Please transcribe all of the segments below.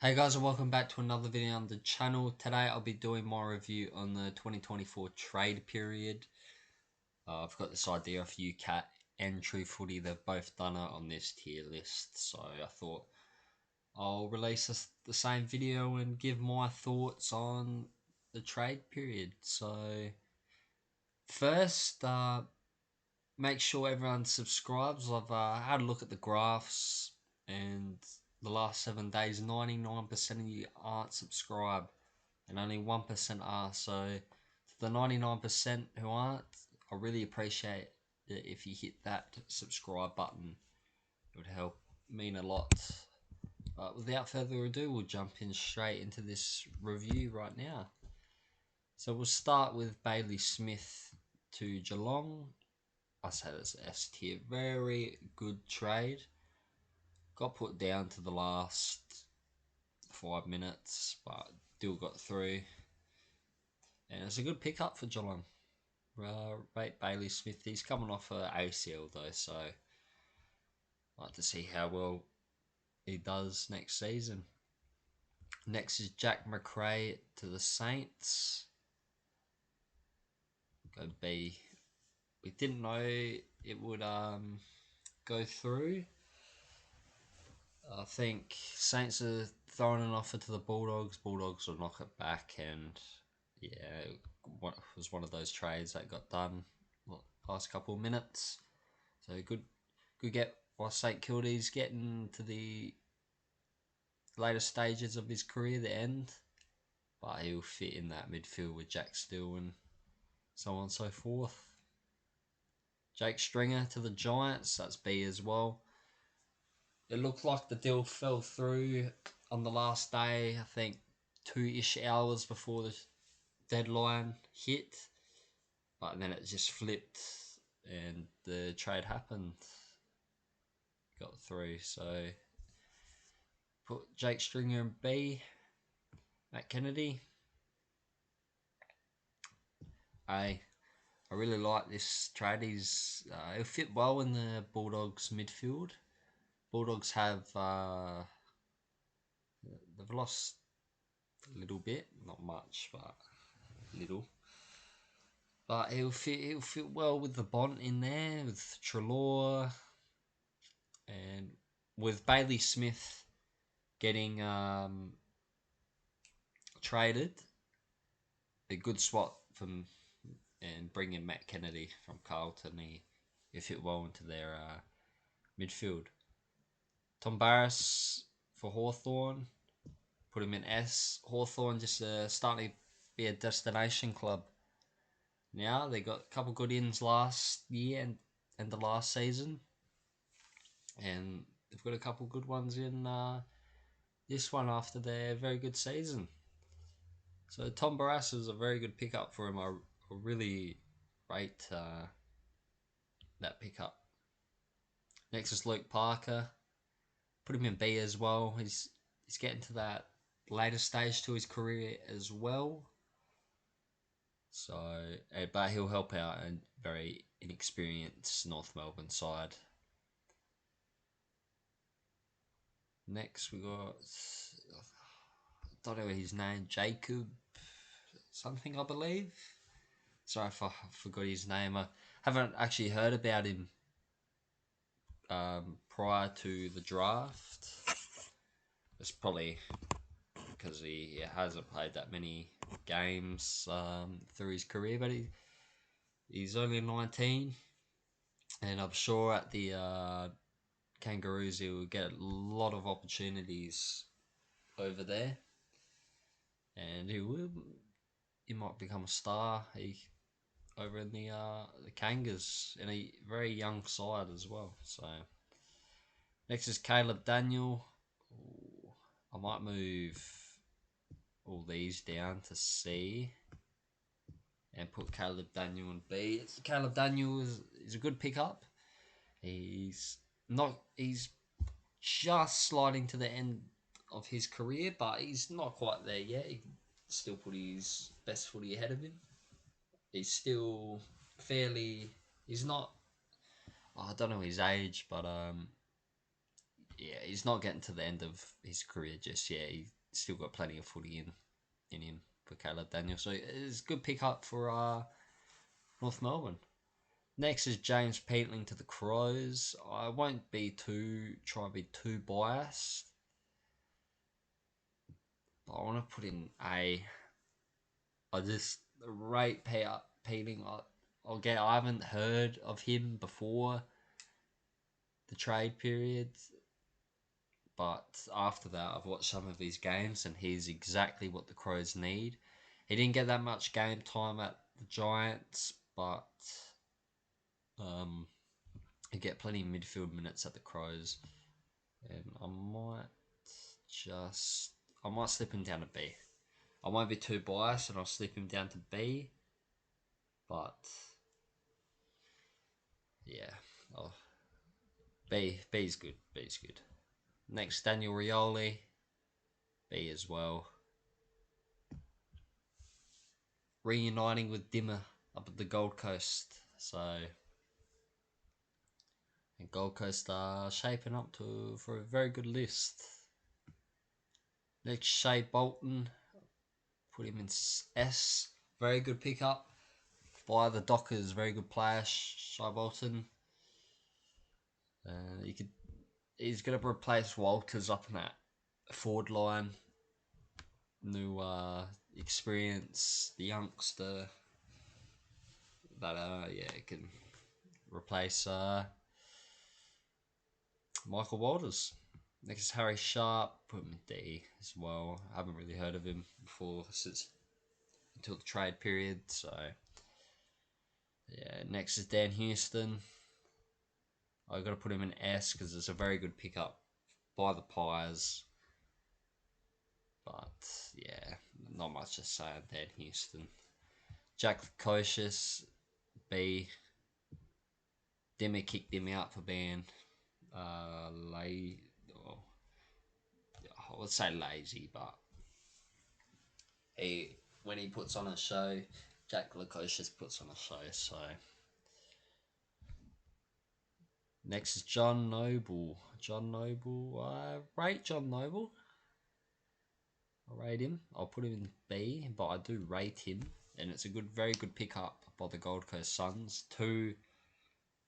Hey guys, and welcome back to another video on the channel. Today I'll be doing my review on the 2024 trade period. I've got this idea of UCAT and True Footy. They've both done it on this tier list, so I thought I'll release the same video and give my thoughts on the trade period. So first, make sure everyone subscribes. I've had a look at the graphs, and the last 7 days, 99% of you aren't subscribed and only 1% are. So to the 99% who aren't, I really appreciate it if you hit that subscribe button. It would help mean a lot. But without further ado, we'll jump in straight into this review right now. So we'll start with Bailey Smith to Geelong. I say that's S tier. Very good trade. Got put down to the last 5 minutes, but still got through. And it's a good pickup for Geelong. Rate Bailey Smith. He's coming off a ACL though, so I'd like to see how well he does next season. Next is Jack McRae to the Saints. Go B. We didn't know it would go through. I think Saints are throwing an offer to the Bulldogs. Bulldogs will knock it back, and yeah, it was one of those trades that got done last couple of minutes. So good get while St Kilda's getting to the later stages of his career, the end, but he'll fit in that midfield with Jack Steele and so on and so forth. Jake Stringer to the Giants, that's B as well. It looked like the deal fell through on the last day, I think 2-ish hours before the deadline hit, but then it just flipped and the trade happened. Got through, so put Jake Stringer in B. Matt Kennedy. I really like this trade. He'll fit well in the Bulldogs midfield. Bulldogs have they've lost a little bit, not much, but little. But he'll fit well with the Bont in there, with Treloar, and with Bailey Smith getting traded. A good swap from and bringing Matt Kennedy from Carlton. He fit well into their midfield. Tom Barras for Hawthorn. Put him in S. Hawthorn just starting to be a destination club. Now they got a couple good ins last year and the last season, and they've got a couple good ones in this one after their very good season. So Tom Barras is a very good pickup for him. I really rate that pickup. Next is Luke Parker. Put him in B as well. He's getting to that later stage to his career as well. So, but he'll help out a very inexperienced North Melbourne side. Next we got, I don't know his name, Jacob something I believe. Sorry if I forgot his name. I haven't actually heard about him prior to the draft. It's probably because he hasn't played that many games through his career, but he's only 19, and I'm sure at the Kangaroos he will get a lot of opportunities over there, and he might become a star over in the Kangas in a very young side as well. So next is Caleb Daniel. Ooh, I might move all these down to C and put Caleb Daniel in B. Caleb Daniel is a good pickup. He's just sliding to the end of his career, but he's not quite there yet. He can still put his best footy ahead of him. He's still fairly. He's not. I don't know his age, but yeah, he's not getting to the end of his career just yet. He's still got plenty of footy in him for Caleb Daniel. So it's a good pick up for North Melbourne. Next is James Peatling to the Crows. I won't try to be too biased, but I want to put in A. I just rate Peatling. I haven't heard of him before the trade period, but after that, I've watched some of his games, and he's exactly what the Crows need. He didn't get that much game time at the Giants, but he get plenty of midfield minutes at the Crows, and I might slip him down to B. I won't be too biased, and I'll slip him down to B. But yeah, oh, B's good. B's good. Next, Daniel Rioli, B as well. Reuniting with Dimmer up at the Gold Coast. So, and Gold Coast are shaping up for a very good list. Next, Shea Bolton, put him in S. Very good pickup by the Dockers. Very good player, Shea Bolton. He's going to replace Walters up in that forward line. New experience, the youngster that can replace Michael Walters. Next is Harry Sharp, put him in D as well. I haven't really heard of him before until the trade period. So yeah, next is Dan Houston. I've got to put him in S because it's a very good pickup by the Pies. But yeah, not much to say on Dan Houston. Jack Lukosius, B. Dimmer kicked him out for being I would say lazy, but when he puts on a show, Jack Lukosius puts on a show. So next is John Noble. I rate John Noble. I rate him. I'll put him in B, but I do rate him, and it's a very good pickup by the Gold Coast Suns. Two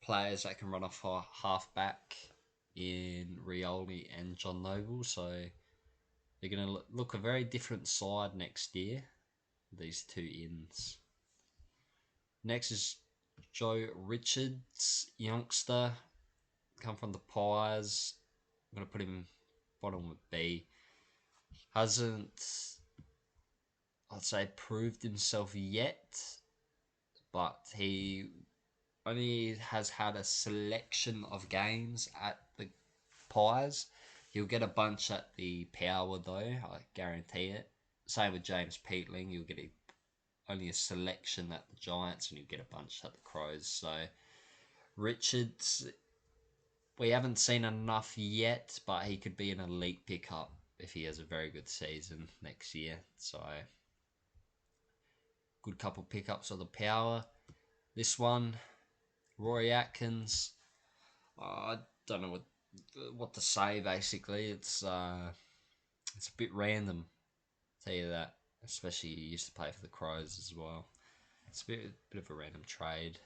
players that can run off half back in Rioli and John Noble, so they're going to look a very different side next year, these two ins. Next is Joe Richards, youngster, come from the Pies. I'm going to put him bottom with B. Hasn't, I'd say, proved himself yet, but he only has had a selection of games at the Pies. He'll get a bunch at the Power though, I guarantee it. Same with James Peatling, you'll get only a selection at the Giants, and you'll get a bunch at the Crows. So Richards, we haven't seen enough yet, but he could be an elite pickup if he has a very good season next year. So good couple pickups of the Power. This one, Rory Atkins. I don't know what to say. Basically, it's a bit random. I'll tell you that, especially he used to play for the Crows as well. It's a bit of a random trade.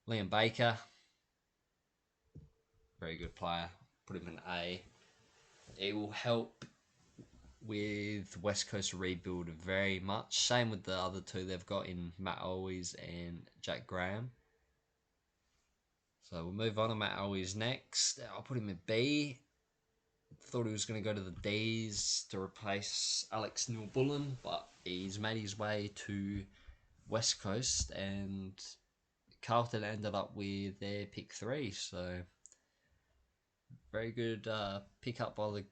Liam Baker, very good player. Put him in A. It will help with West Coast rebuild very much. Same with the other two they've got in Matt Always and Jack Graham. So we'll move on to Matt Always next. I'll put him in B. Thought he was going to go to the D's to replace Alex Neil-Bullen, but he's made his way to West Coast, and Carlton ended up with their pick 3. So very good pickup by the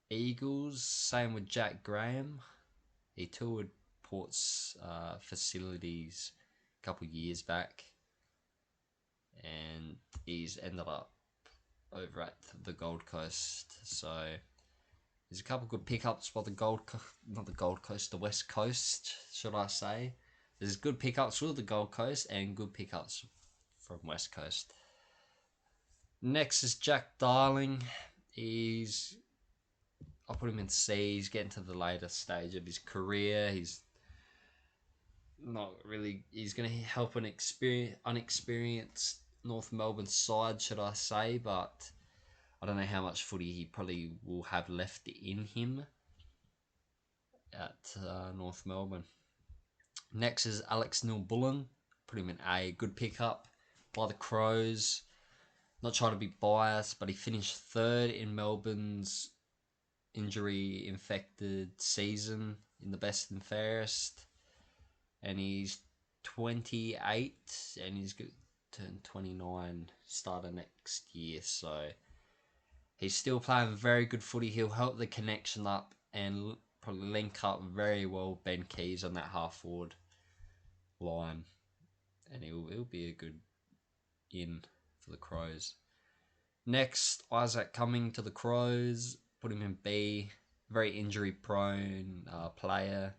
Eagles. Same with Jack Graham. He toured Port's facilities a couple of years back, and he's ended up over at the Gold Coast. So there's a couple of good pickups by the West Coast, should I say. There's good pickups for the Gold Coast and good pickups from West Coast. Next is Jack Darling. I'll put him in C. He's getting to the later stage of his career. He's not really. He's going to help an unexperienced North Melbourne side, should I say? But I don't know how much footy he probably will have left in him at North Melbourne. Next is Alex Neil-Bullen. Put him in A. Good pickup by the Crows. Not trying to be biased, but he finished third in Melbourne's injury-infected season in the best and fairest. And he's 28, and he's going to turn 29 start of next year. So he's still playing very good footy. He'll help the connection up and probably link up very well Ben Keys on that half-forward line. And he'll be a good in for the Crows. Next, Isaac Cumming to the Crows. Put him in B. Very injury-prone player.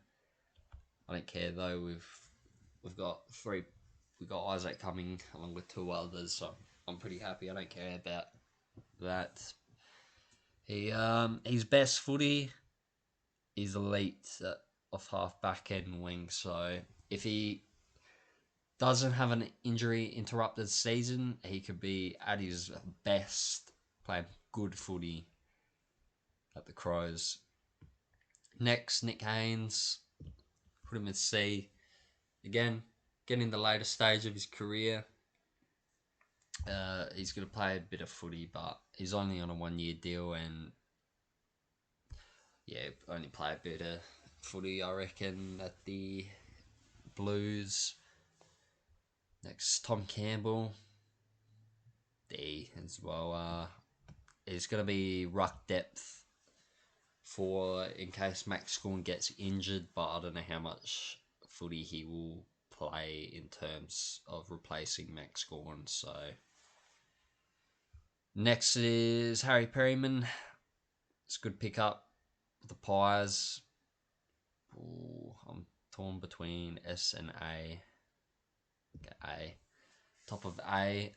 I don't care though. We've got three. We've got Isaac Cumming along with two others, so I'm pretty happy. I don't care about that. His best footy is elite off half back end wing. So if he doesn't have an injury interrupted season, he could be at his best playing good footy at the Crows. Next, Nick Haynes. Put him in C. Again, getting the later stage of his career. He's going to play a bit of footy, but he's only on a 1-year deal, and yeah, only play a bit of footy, I reckon, at the Blues. Next, Tom Campbell. D as well. It's going to be ruck depth for in case Max Gawn gets injured, but I don't know how much footy he will play in terms of replacing Max Gawn. So next is Harry Perryman. It's a good pickup for the Pies. Ooh, I'm torn between S and A. Okay, A. Top of A.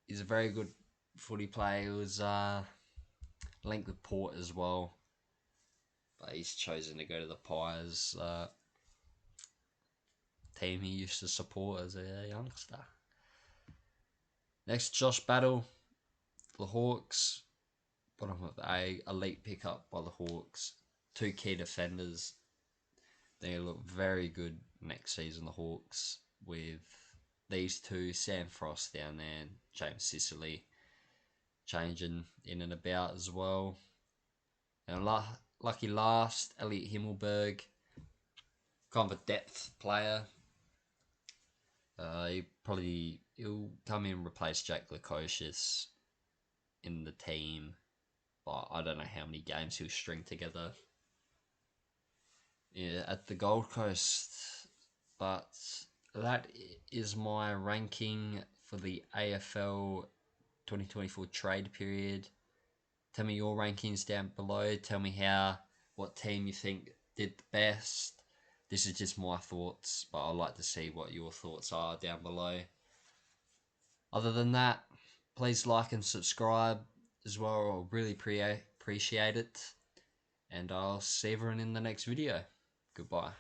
He's a very good footy player. He was linked with Port as well, but he's chosen to go to the Pies team he used to support as a youngster. Next, Josh Battle, the Hawks. Bottom of A, elite pickup by the Hawks. Two key defenders. They look very good next season, the Hawks, with these two, Sam Frost down there and James Sicily changing in and about as well. And lucky last, Elliot Himmelberg, kind of a depth player. He'll come in and replace Jack Lukosius in the team, but I don't know how many games he'll string together at the Gold Coast. But that is my ranking for the AFL 2024 trade period. Tell me your rankings down below. Tell me what team you think did the best. This is just my thoughts, but I'd like to see what your thoughts are down below. Other than that, please like and subscribe as well. I'll really appreciate it. And I'll see everyone in the next video. Goodbye.